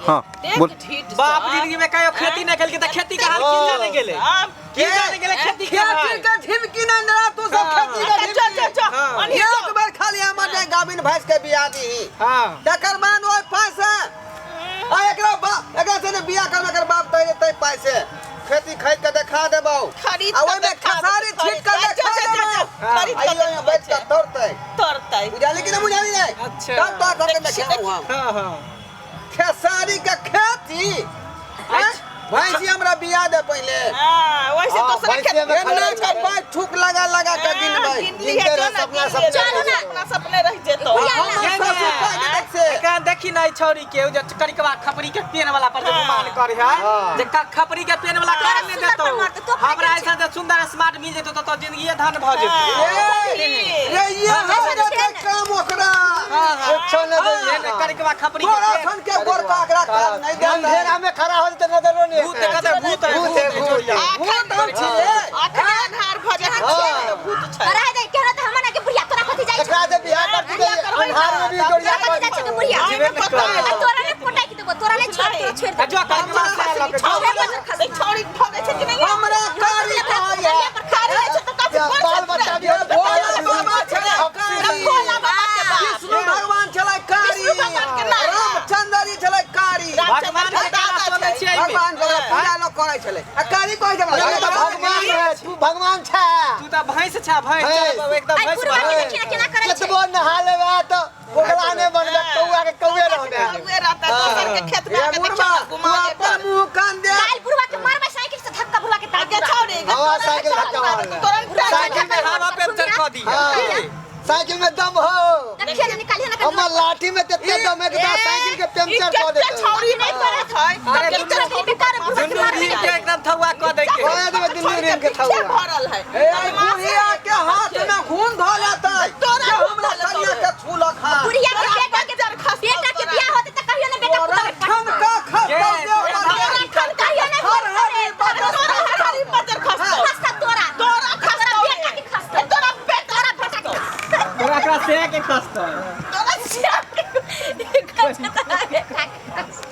हां बोल। बाप जिंदगी में कयो खेती नहीं खेल के त खेती का हाल की जाने गेले की जाने गेले खेती का ढिमकी ना ना तू सब खेती का ढिमकी एक बार खाली हमर ने गाबिन भैंस के बिया दी हां तकर बाद ओय पैसा आ एकरा से ने बिया कर कर बाप तै तै पैसे खेती खरीद के देखा देबो आ ओय में खसारी छीट के देखा देबो खरीद के बेच के तोड़तै बुझाली कि ना बुझाली रे अच्छा तब तो करके देखाऊ हम हां हां खेसारी का खेती भैंसी हमरा बिया दे पहले हां वैसे तो सर खेती में ठुक लगा लगा के दिन भाई जिनके सपना सपने रह जेतो का देखी नहीं छोरी के जे करिकवा खपरी के पेन वाला पर जे गुमान करे है जे खपरी के पेन वाला कर ले देतो हमरा ऐसा जे सुंदर स्मार्ट मिल जेतो तो जिंदगी धन भ जेतो रे ये हमरा काम ओकरा अच्छा न दे करिकवा खपरी के गोरका एकरा काम नहीं दे अंधेरा में खड़ा हो त नजरो नहीं भूत कदे भूत भूत छिए आखिर अन्हार भ जाए भूत छै रह दे केना त हमरा के बुढ़िया तोरा कथि जाय एकरा से बियाह कर दे अंधार में भी गोड़िया के बुढ़िया तोरा ने कोटाई के देबो तोरा ने छोड़ दे जो करिकवा से छोड़ी भगे छै कि नहीं हमरा कारी आया खाली छै त काफी बाल बच्चा भी भोला बाबा चला कारी भोला बाबा के बाप विष्णु भगवान चला कारी रामचंद्र जी चला कारी भगवान के गाना सुनै छियै भगवान के पूजा लोग करे छले आ कारी कहै छै भगवान है तू भगवान छा तू त भैंस छा भैंस एकदम भैंस केना करे छै केतबो नहा लेबा त बोगला ने बनबे कौआ के कौए रहबे कौए रहता दोसर के खेत में आके बुढ़वा घुमा के अपन मुंह कान दे काल बुढ़वा के मारबे साइकिल से धक्का बुढ़वा के ताके छोड़ी हवा साइकिल धक्का मार तुरंत साइकिल में हवा पंचर क दी साइकिल में दम हो खेल निकालिए ना हमर लाठी में तेते दम है कि साइकिल के पंचर कर देते छोड़ी नहीं करे छै अरे दुनू रील के एकदम थवा क दे के ओए देबे दिल्ली रेल के थवा भरल है ए बुढ़िया के हाथ में खून धो लेतै तोरा हमरा कनिया के छूल खा बुढ़िया के बेटा के बियाह होते त कहियो ना बेटा पुतौ ठन का खा कहियो ना हरी पत्थर खस्ता तोरा बेटा के खस्ता तोरा बेटा तोरा का से के खस्ता तोरा खस्ता